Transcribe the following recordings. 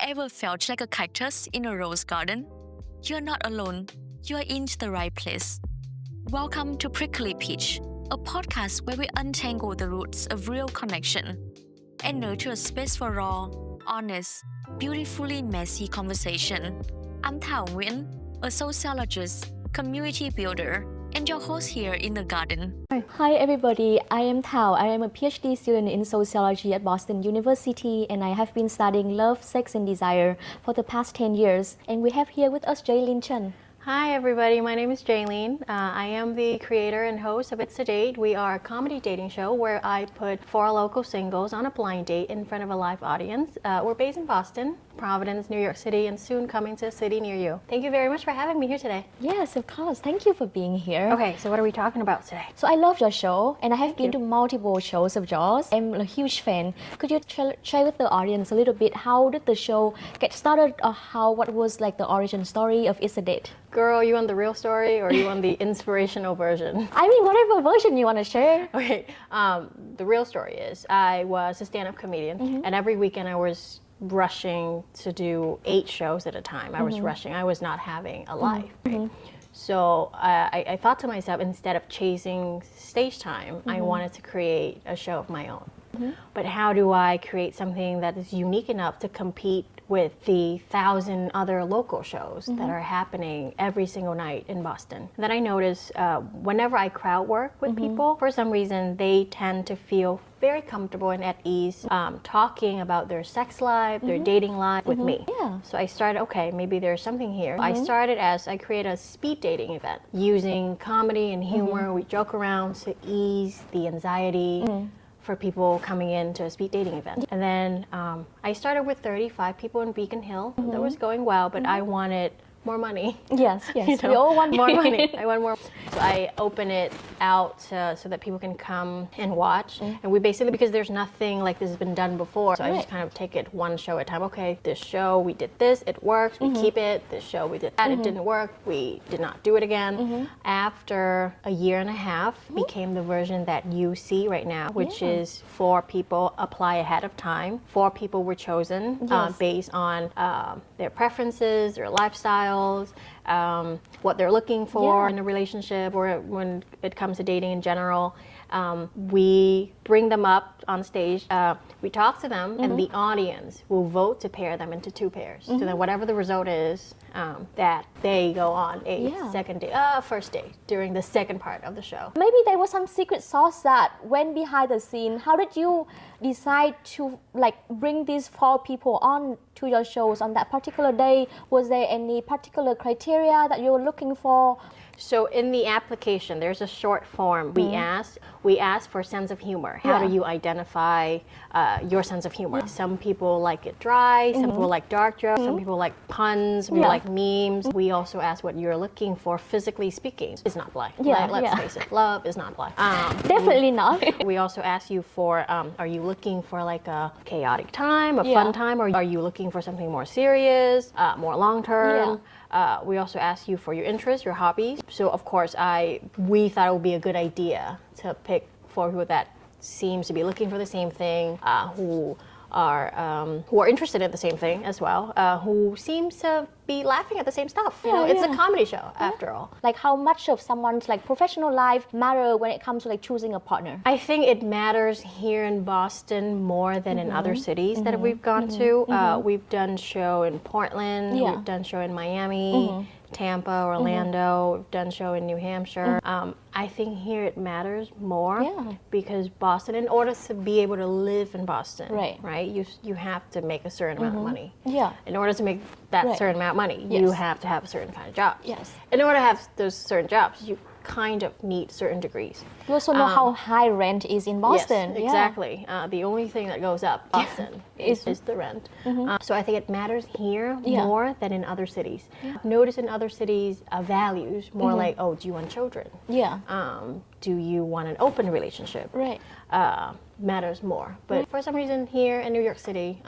Ever felt like a cactus in a rose garden? You're not alone. You're in the right place. Welcome to Prickly Peach, a podcast where we untangle the roots of real connection and nurture a space for raw, honest, beautifully messy conversation. I'm Thao Nguyen, a sociologist, community builder, and your host here in the garden. Hi everybody, I am Thao. I am a PhD student in sociology at Boston University, and I have been studying love, sex, and desire for the past 10 years. And we have here with us Jaylene Tran. Hi everybody, my name is Jaylene. I am the creator and host of ItsADate. We are a comedy dating show where I put 4 local singles on a blind date in front of a live audience. We're based in Boston, Providence, New York City, and soon coming to a city near you. Thank you very much for having me here today. Yes, of course. Thank you for being here. Okay, so what are we talking about today? So I love your show, and I have been to multiple shows of yours. I'm a huge fan. Could you share with the audience a little bit how did the show get started, or what was like the origin story of ItsADate? Girl, you want the real story or you want the inspirational version? I mean, whatever version you want to share. Okay, the real story is I was a stand-up comedian, and every weekend I was rushing to do 8 shows at a time. I was rushing. I was not having a life. Right? So I thought to myself, instead of chasing stage time, I wanted to create a show of my own. But how do I create something that is unique enough to compete with the 1,000 other local shows that are happening every single night in Boston? Then I noticed whenever I crowd work with people, for some reason they tend to feel very comfortable and at ease talking about their sex life, their dating life with me. Yeah. So I started, okay, maybe there's something here. I started I created a speed dating event using comedy and humor. We joke around to ease the anxiety for people coming into a speed dating event. And then I started with 35 people in Beacon Hill. That was going well, but I wanted more money. Yes, You know, we all want more money. I want more. So I open it out so that people can come and watch. And we basically, because there's nothing like this has been done before, so I just kind of take it one show at a time. Okay, this show, we did this, it works, we keep it. This show, we did that, it didn't work, we did not do it again. After a year and a half, became the version that you see right now, which is 4 people apply ahead of time. 4 people were chosen based on their preferences, their lifestyles, what they're looking for in a relationship, or when it comes to dating in general. We bring them up on stage, we talk to them, and the audience will vote to pair them into 2 pairs. So then whatever the result is, that they go on a first date during the second part of the show. Maybe there was some secret sauce that went behind the scene. How did you decide to bring these 4 people on to your shows on that particular day? Was there any particular criteria that you were looking for? So in the application, there's a short form we ask for sense of humor. How do you identify your sense of humor? Some people like it dry, some people like dark jokes, some people like puns, some people like memes. We also ask what you're looking for physically speaking. It's not black. Let's face it, love is not black. Definitely not. We also ask you for, are you looking for like a chaotic time, a fun time, or are you looking for something more serious, more long-term? We also ask you for your interests, your hobbies. So of course, we thought it would be a good idea to pick 4 people that seems to be looking for the same thing, who are interested in the same thing as well, who seems to be laughing at the same stuff. You know, it's a comedy show after all. Like how much of someone's professional life matter when it comes to choosing a partner? I think it matters here in Boston more than in other cities that we've gone to. We've done show in Portland, we've done show in Miami, Tampa, Orlando, we've done show in New Hampshire. I think here it matters more because Boston, in order to be able to live in Boston, right, you have to make a certain amount of money. In order to make that certain amount of money, you have to have a certain kind of job. In order to have those certain jobs, you kind of need certain degrees. You also know how high rent is in Boston. Yes, exactly. The only thing that goes up Boston is the rent. So I think it matters here more than in other cities. Notice in other cities values more like, oh, do you want children? Do you want an open relationship? Matters more. But for some reason here in New York City,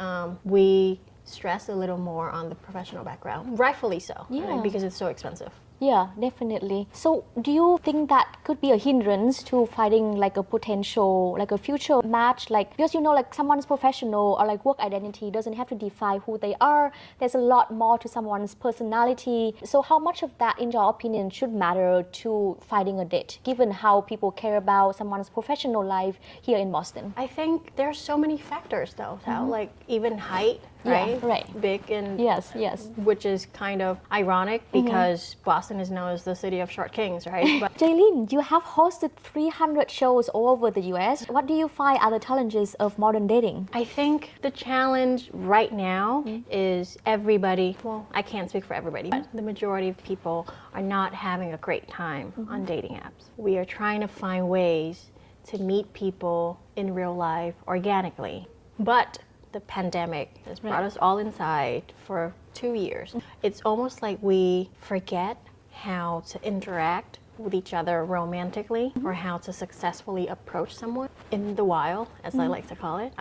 we stress a little more on the professional background. Rightfully so, right? Because it's so expensive. Yeah, definitely. So do you think that could be a hindrance to finding like a potential, like a future match? Like, because like someone's professional or like work identity doesn't have to define who they are. There's a lot more to someone's personality. So how much of that, in your opinion, should matter to finding a date, given how people care about someone's professional life here in Boston? I think there's so many factors though, Thao, like even height, right? Yeah, right. Big and Yes. which is kind of ironic because Boston is known as the city of short kings, right? But Jaylene, you have hosted 300 shows all over the US. What do you find are the challenges of modern dating? I think the challenge right now is everybody, well, I can't speak for everybody, but the majority of people are not having a great time on dating apps. We are trying to find ways to meet people in real life organically. But the pandemic has brought us all inside for 2 years. It's almost like we forget how to interact with each other romantically or how to successfully approach someone in the wild, as I like to call it.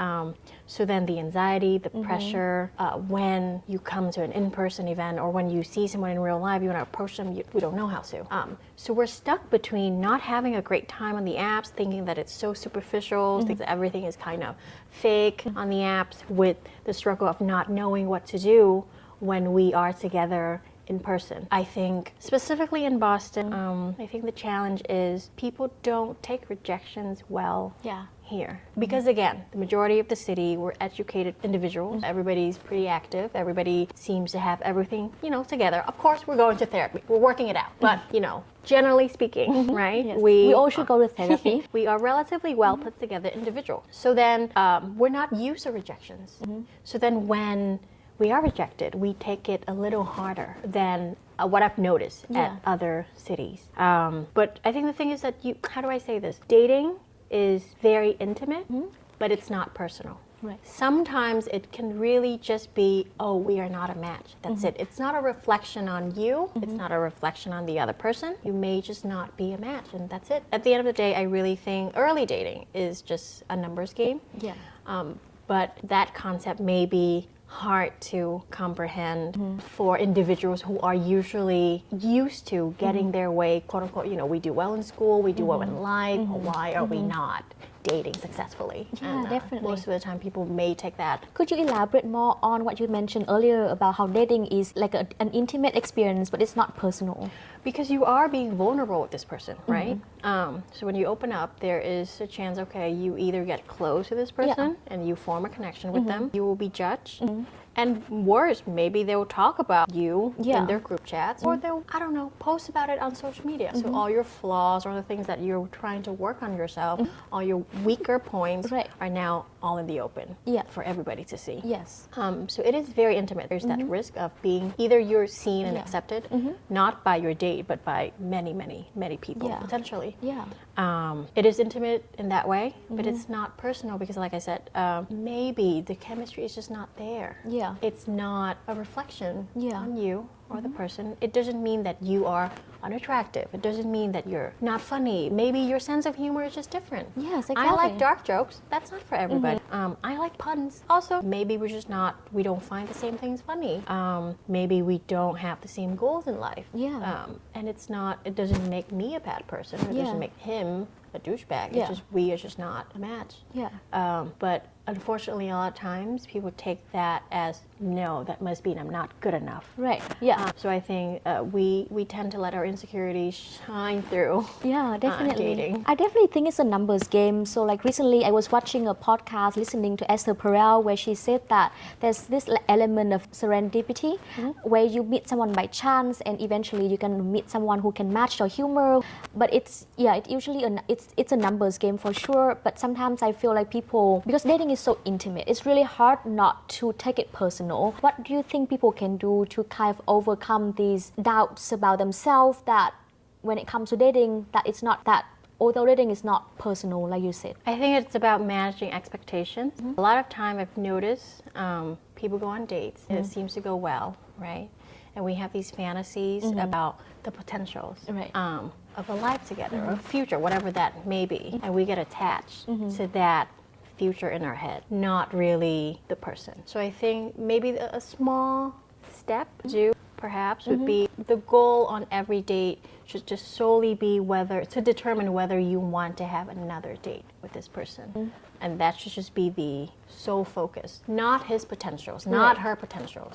So then the anxiety, the pressure, when you come to an in-person event or when you see someone in real life, you want to approach them, we don't know how to. So we're stuck between not having a great time on the apps, thinking that it's so superficial, think that everything is kind of fake on the apps, with the struggle of not knowing what to do when we are together in person. I think specifically in Boston, I think the challenge is people don't take rejections well here. Because again, the majority of the city, we're educated individuals. Everybody's pretty active. Everybody seems to have everything, together. Of course, we're going to therapy. We're working it out. But, generally speaking, right? Yes. We all should go to therapy. We are relatively well put together individuals. So then we're not used to rejections. So then when we are rejected, we take it a little harder than what I've noticed at other cities. But I think the thing is that how do I say this? Dating is very intimate, but it's not personal. Right. Sometimes it can really just be, oh, we are not a match. That's it. It's not a reflection on you. It's not a reflection on the other person. You may just not be a match, and that's it. At the end of the day, I really think early dating is just a numbers game. Yeah. But that concept may be hard to comprehend for individuals who are usually used to getting their way, quote unquote, we do well in school, we do well in life, why are we not dating successfully? Yeah, definitely. Most of the time people may take that. Could you elaborate more on what you mentioned earlier about how dating is like an intimate experience, but it's not personal? Because you are being vulnerable with this person, right? So when you open up, there is a chance, okay, you either get close to this person and you form a connection with them, you will be judged. And worse, maybe they'll talk about you in their group chats, or they'll, I don't know, post about it on social media. So all your flaws or the things that you're trying to work on yourself, all your weaker points are now all in the open for everybody to see. Yes. So it is very intimate. There's that risk of being either you're seen and accepted, not by your date, but by many, many, many people, potentially. Yeah. It is intimate in that way, but it's not personal because, like I said, maybe the chemistry is just not there. Yeah. It's not a reflection on you or the person. It doesn't mean that you are unattractive. It doesn't mean that you're not funny. Maybe your sense of humor is just different. Yes, exactly. I like dark jokes. That's not for everybody. I like puns. Also, maybe we don't find the same things funny. Maybe we don't have the same goals in life. Yeah. And it doesn't make me a bad person. It doesn't make him a douchebag. It's just, we are just not a match. Yeah. But unfortunately, a lot of times people take that as, no, that must mean I'm not good enough. Right. Yeah. So I think we tend to let our insecurities shine through. Yeah, definitely. Dating. I definitely think it's a numbers game. So like recently I was watching a podcast listening to Esther Perel where she said that there's this element of serendipity where you meet someone by chance and eventually you can meet someone who can match your humor. But it's usually it's a numbers game for sure. But sometimes I feel like people, because dating is so intimate, it's really hard not to take it personal. What do you think people can do to kind of overcome these doubts about themselves that when it comes to dating, that it's not that, although dating is not personal, like you said? I think it's about managing expectations. A lot of time I've noticed people go on dates and it seems to go well, right? And we have these fantasies about the potentials of a life together, or a future, whatever that may be. And we get attached to that future in our head, not really the person. So I think maybe a small step to perhaps would be the goal on every date should just solely be to determine whether you want to have another date with this person. And that should just be the sole focus, not his potentials, not her potentials,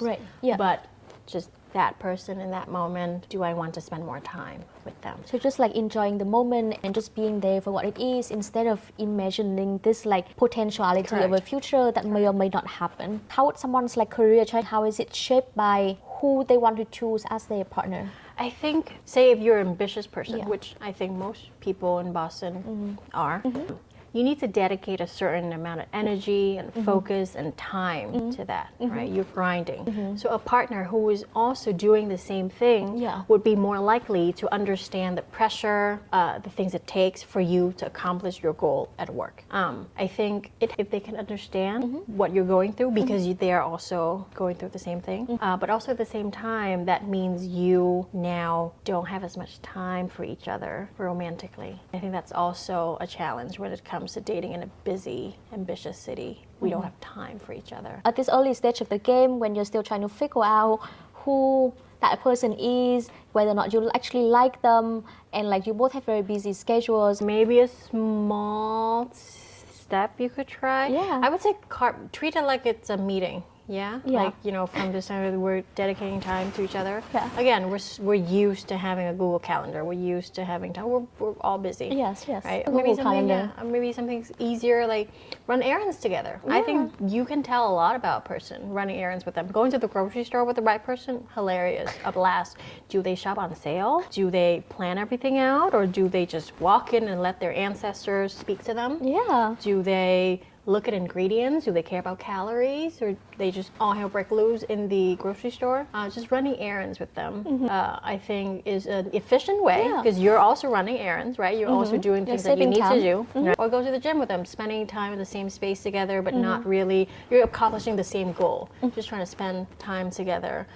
but just that person in that moment. Do I want to spend more time with them? So just like enjoying the moment and just being there for what it is instead of imagining this like potentiality of a future that may or may not happen. How would someone's like career choice, how is it shaped by who they want to choose as their partner? I think, say if you're an ambitious person, which I think most people in Boston are, you need to dedicate a certain amount of energy and focus and time to that, right? You're grinding. So a partner who is also doing the same thing would be more likely to understand the pressure, the things it takes for you to accomplish your goal at work. I think if they can understand what you're going through, because they are also going through the same thing, but also at the same time, that means you now don't have as much time for each other romantically. I think that's also a challenge when it comes to dating in a busy, ambitious city. We don't have time for each other. At this early stage of the game, when you're still trying to figure out who that person is, whether or not you actually like them, and like you both have very busy schedules. Maybe a small step you could try. I would say treat it like it's a meeting. Like, you know, from this time we're dedicating time to each other. Again, we're used to having a Google Calendar. We're used to having time. We're all busy. Right? Maybe something easier, like run errands together. I think you can tell a lot about a person running errands with them. Going to the grocery store with the right person, hilarious, a blast. Do they shop on sale? Do they plan everything out, or do they just walk in and let their ancestors speak to them? Do they look at ingredients? Do they care about calories, or they just all hell break loose in the grocery store? Just running errands with them, I think, is an efficient way, because you're also running errands, right? You're also doing things that you need to do. Right? Or go to the gym with them, spending time in the same space together, but not really, you're accomplishing the same goal, just trying to spend time together.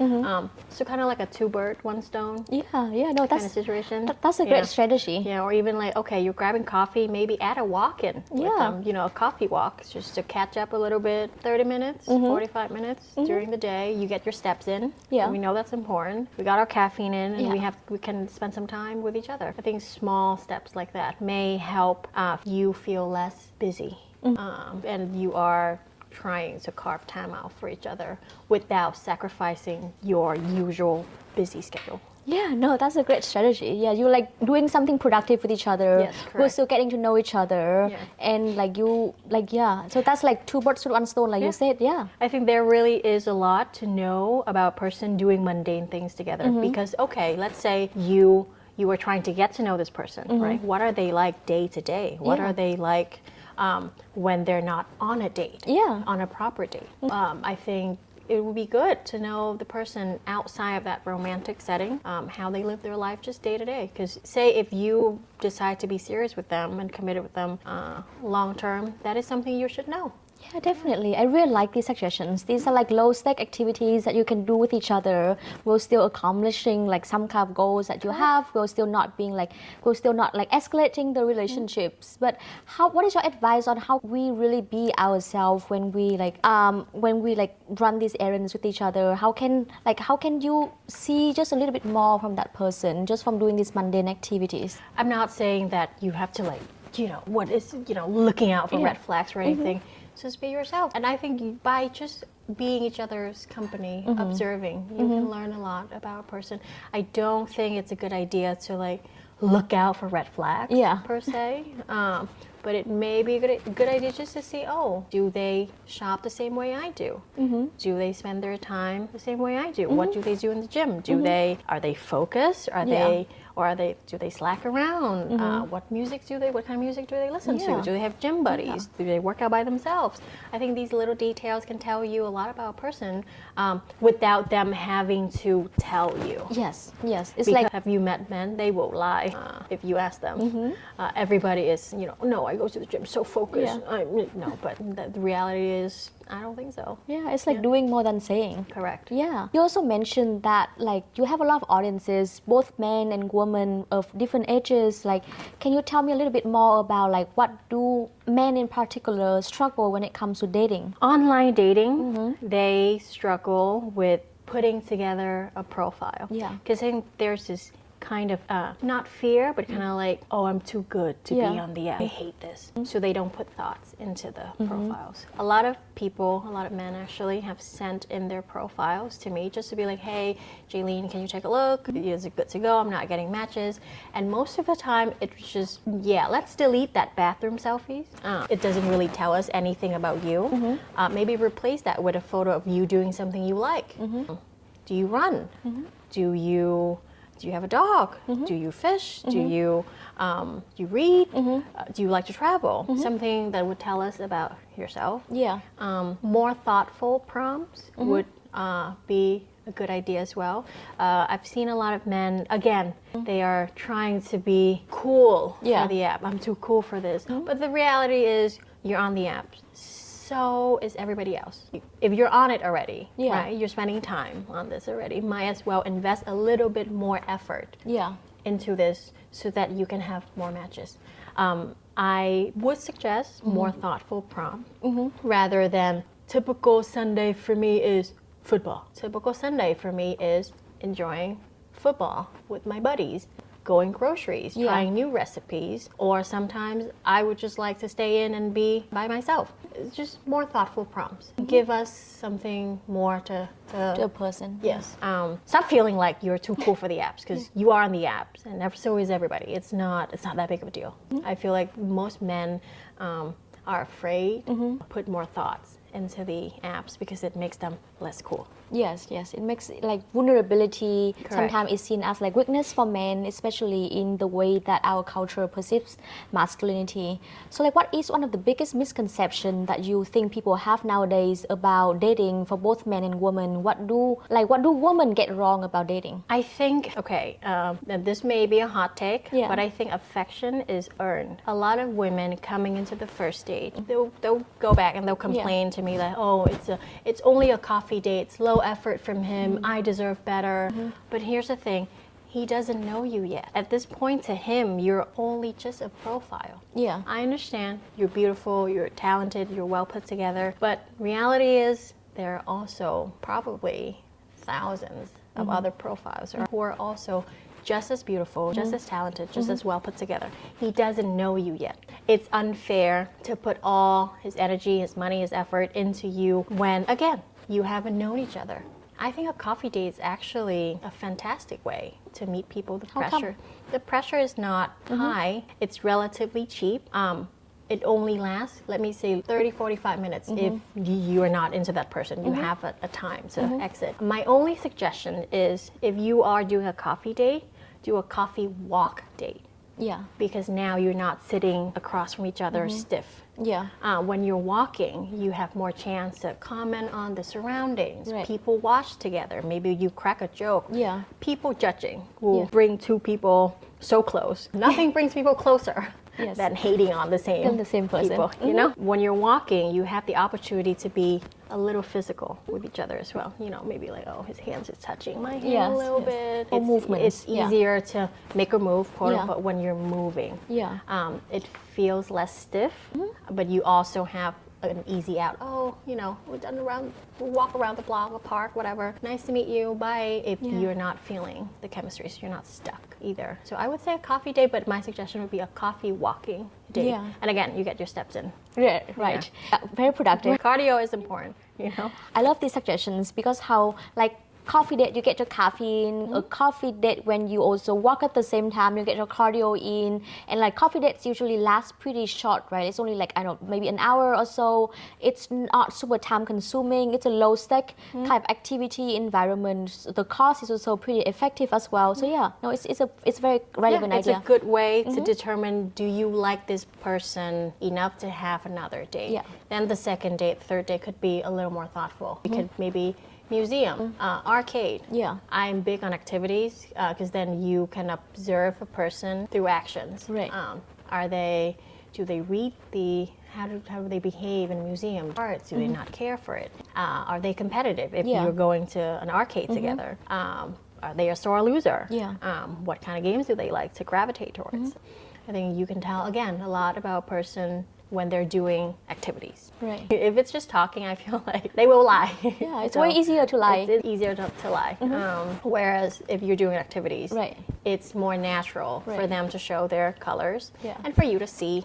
So kind of like a two-bird, one stone that's kind of situation. That's a great strategy. Or even like, okay, you're grabbing coffee, maybe add a walk-in with them, you know, a coffee walk, just to catch up a little bit. 30 minutes, 45 minutes during the day, you get your steps in. We know that's important. We got our caffeine in, and we can spend some time with each other. I think small steps like that may help you feel less busy, and you are trying to carve time out for each other without sacrificing your usual busy schedule. That's a great strategy. You're like doing something productive with each other. We're still getting to know each other, and so that's like two birds with one stone, like you said. I think there really is a lot to know about a person doing mundane things together, because okay, let's say you are trying to get to know this person, right? What are they like day to day? What are they like when they're not on a date, on a proper date? I think it would be good to know the person outside of that romantic setting, how they live their life just day to day. Because say if you decide to be serious with them and committed with them long term, that is something you should know. Definitely. I really like these suggestions. These are like low-stake activities that you can do with each other while still accomplishing like some kind of goals that you have. We're still not escalating the relationships. But what is your advice on how we really be ourselves when we run these errands with each other? How can you see just a little bit more from that person just from doing these mundane activities? I'm not saying that you have to looking out for red flags or anything. Just be yourself. And I think by just being each other's company, observing, you can learn a lot about a person. I don't think it's a good idea to like look out for red flags per se. But it may be a good idea just to see, do they shop the same way I do? Do they spend their time the same way I do? What do they do in the gym? Are they focused? Do they slack around? What kind of music do they listen to? Do they have gym buddies? Do they work out by themselves? I think these little details can tell you a lot about a person without them having to tell you. It's because like, have you met men? They will lie if you ask them. Everybody is, no, I go to the gym so focused. No, but the reality is, I don't think so. It's like doing more than saying. Correct. You also mentioned that like you have a lot of audiences, both men and women of different ages. Like, can you tell me a little bit more about like what do men in particular struggle when it comes to dating? Online dating, they struggle with putting together a profile. Yeah. Because I think there's this kind of not fear, but kind of like, oh, I'm too good to be on the app. I hate this. So they don't put thoughts into the profiles. A lot of people, a lot of men actually, have sent in their profiles to me just to be like, hey, Jaylene, can you take a look? Is it good to go? I'm not getting matches. And most of the time, it's just, let's delete that bathroom selfies. It doesn't really tell us anything about you. Maybe replace that with a photo of you doing something you like. Do you run? Do you have a dog? Do you fish? Do you read? Do you like to travel? Something that would tell us about yourself. Yeah. More thoughtful prompts would be a good idea as well. I've seen a lot of men, again, they are trying to be cool for the app. I'm too cool for this. But the reality is you're on the app. So is everybody else. If you're on it already, right? You're spending time on this already. Might as well invest a little bit more effort into this so that you can have more matches. I would suggest more thoughtful prompt rather than typical Sunday for me is football. Typical Sunday for me is enjoying football with my buddies, going groceries, trying new recipes, or sometimes I would just like to stay in and be by myself. It's just more thoughtful prompts. Give us something more to a person. Yes. Stop feeling like you're too cool for the apps, because you are on the apps, and so is everybody. It's not that big of a deal. I feel like most men are afraid to put more thoughts into the apps because it makes them less cool. Yes, it makes like vulnerability. Correct. Sometimes it's seen as like weakness for men, especially in the way that our culture perceives masculinity. So like, what is one of the biggest misconceptions that you think people have nowadays about dating for both men and women? What do women get wrong about dating? I think, and this may be a hot take, but I think affection is earned. A lot of women coming into the first date, they'll go back and they'll complain to me that, oh, it's only a coffee date, it's low effort from him, I deserve better. But here's the thing, he doesn't know you yet. At this point to him, you're only just a profile. Yeah. I understand, you're beautiful, you're talented, you're well put together, but reality is there are also probably thousands of other profiles who are also just as beautiful, just as talented, just as well put together. He doesn't know you yet. It's unfair to put all his energy, his money, his effort into you when, again, you haven't known each other. I think a coffee date is actually a fantastic way to meet people. The pressure is not high. It's relatively cheap. It only lasts, let me say, 30, 45 minutes if you are not into that person. You have a time to exit. My only suggestion is if you are doing a coffee date, do a coffee walk date. Yeah. Because now you're not sitting across from each other stiff. Yeah. When you're walking, you have more chance to comment on the surroundings. Right. People watch together. Maybe you crack a joke. Yeah. People judging will bring two people so close. Nothing brings people closer than hating on the same person. People, you know? When you're walking, you have the opportunity to be a little physical with each other as well. You know, maybe like, oh, his hands is touching my hand a little bit. Or movements. It's easier to make a move, quote unquote, when you're moving. Yeah. It feels less stiff, but you also have an easy out. Oh, you know, we'll walk around the block, a park, whatever. Nice to meet you, bye. If you're not feeling the chemistry, so you're not stuck either. So I would say a coffee date, but my suggestion would be a coffee walking date. Yeah. And again, you get your steps in. Yeah, right. Very productive. Cardio is important, you know? I love these suggestions because how, like, coffee date, you get your caffeine. A coffee date, when you also walk at the same time, you get your cardio in. And like coffee dates usually last pretty short, right? It's only like, I don't know, maybe an hour or so. It's not super time consuming. It's a low stake type activity environment. The cost is also pretty effective as well. So yeah, no, it's a very relevant idea. It's a good way to determine, do you like this person enough to have another date? Yeah. Then the second date, third date could be a little more thoughtful. You could maybe museum, arcade. Yeah. I'm big on activities because then you can observe a person through actions. Right. Do they read how do they behave in museum arts? Do they not care for it? Are they competitive if you're going to an arcade together? Are they a sore loser? Yeah. What kind of games do they like to gravitate towards? I think you can tell, again, a lot about a person when they're doing activities. Right. If it's just talking, I feel like they will lie. Yeah, it's way easier to lie. It's easier to lie. Whereas if you're doing activities, Right. it's more natural for Right. them to show their colors Yeah. and for you to see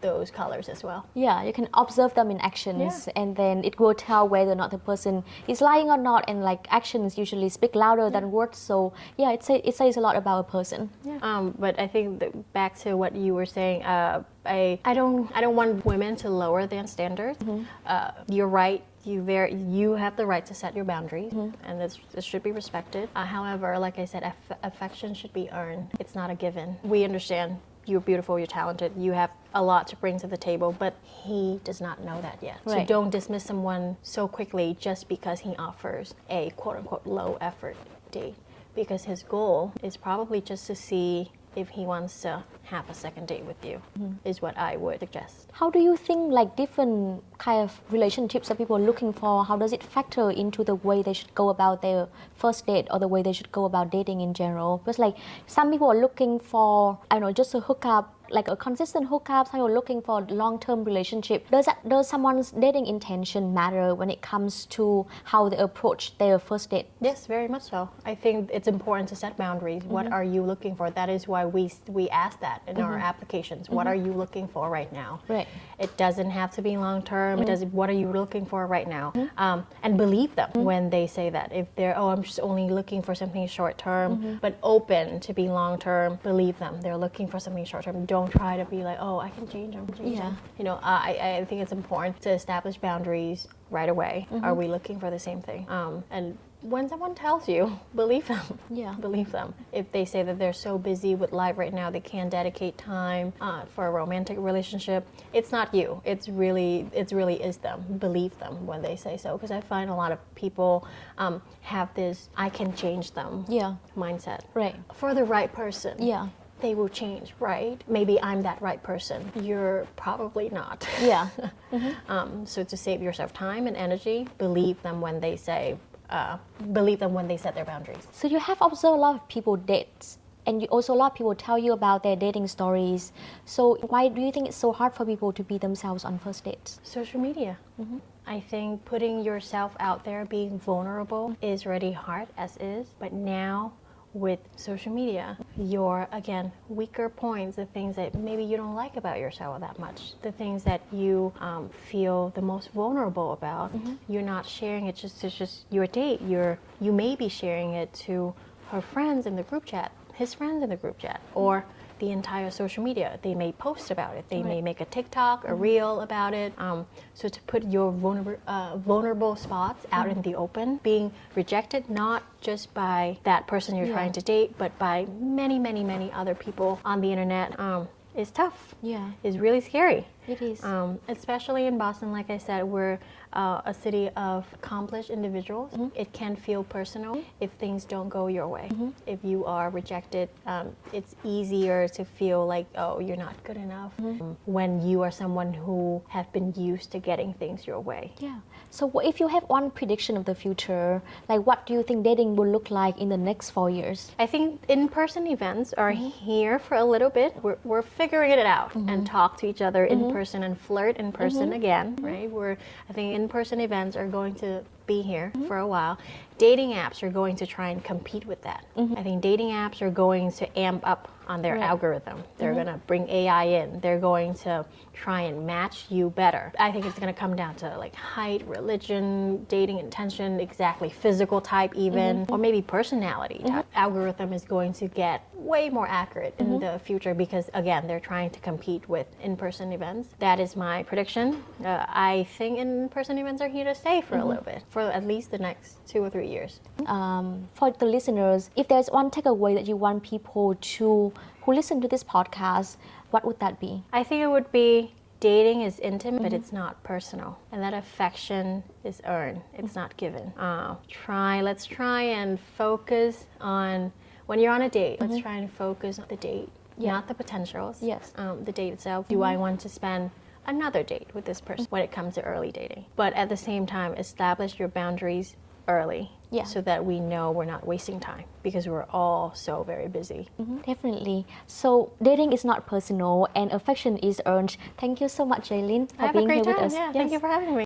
those colors as well. Yeah, you can observe them in actions, and then it will tell whether or not the person is lying or not. And like actions usually speak louder than words, so yeah, it says a lot about a person. Yeah. But I think that back to what you were saying, I don't want women to lower their standards. You're right. You have the right to set your boundaries, and this should be respected. However, like I said, affection should be earned. It's not a given. We understand you're beautiful, you're talented, you have a lot to bring to the table, but he does not know that yet. Right. So don't dismiss someone so quickly just because he offers a quote-unquote low effort date, because his goal is probably just to see if he wants to have a second date with you, is what I would suggest. How do you think like different kind of relationships that people are looking for, how does it factor into the way they should go about their first date or the way they should go about dating in general? Because like some people are looking for, I don't know, just a hookup, like a consistent hookup. Some people are looking for a long-term relationship. Does someone's dating intention matter when it comes to how they approach their first date? Yes, very much so. I think it's important to set boundaries. What are you looking for? That is why we ask that in our applications. What are you looking for right now? Right. It doesn't have to be long term. It does. What are you looking for right now? And believe them when they say that. If they're, I'm just only looking for something short term, but open to be long term, believe them. They're looking for something short term. Don't try to be like, oh, I can change them. You know, I think it's important to establish boundaries right away. Are we looking for the same thing? And when someone tells you, believe them. Yeah. Believe them. If they say that they're so busy with life right now, they can't dedicate time for a romantic relationship, it's not you. It really is them. Believe them when they say so. Because I find a lot of people have this, I can change them mindset. Right. For the right person. Yeah. They will change, right? Maybe I'm that right person. You're probably not. Yeah. So to save yourself time and energy, believe them when they say, believe them when they set their boundaries. So you have observed a lot of people dates, and you also a lot of people tell you about their dating stories. So why do you think it's so hard for people to be themselves on first dates? Social media. I think putting yourself out there, being vulnerable is already hard as is, but now with social media, your, again, weaker points, the things that maybe you don't like about yourself that much, the things that you feel the most vulnerable about, you're not sharing it. It's just your date. You may be sharing it to her friends in the group chat, his friends in the group chat, or the entire social media. They may post about it. They may make a TikTok, a reel about it. So to put your vulnerable spots out in the open, being rejected not just by that person you're trying to date, but by many, many, many other people on the internet, is tough. Yeah. Is really scary. It is. Especially in Boston, like I said, we're a city of accomplished individuals. It can feel personal if things don't go your way. If you are rejected, it's easier to feel like, oh, you're not good enough when you are someone who have been used to getting things your way. Yeah. So if you have one prediction of the future, like what do you think dating will look like in the next 4 years? I think in-person events are here for a little bit. We're figuring it out and talk to each other in person and flirt in person again, right? I think in-person events are going to be here for a while. Dating apps are going to try and compete with that. I think dating apps are going to amp up on their algorithm. They're going to bring AI in. They're going to try and match you better. I think it's going to come down to like height, religion, dating intention, exactly physical type even, or maybe personality type. Algorithm is going to get way more accurate in the future because again, they're trying to compete with in-person events. That is my prediction. I think in-person events are here to stay for a little bit, for at least the next 2 or 3 years. For the listeners, if there's one takeaway that you want people who listen to this podcast, what would that be? I think it would be dating is intimate, but it's not personal. And that affection is earned. It's not given. Let's try and focus on, when you're on a date, let's try and focus on the date, not the potentials. Yes. The date itself. Do I want to spend another date with this person when it comes to early dating? But at the same time, establish your boundaries early. Yeah. So that we know we're not wasting time because we're all so very busy. Definitely. So dating is not personal and affection is earned. Thank you so much, Jaylene, for Have a being great here time. with us. Yeah, thank you for having me.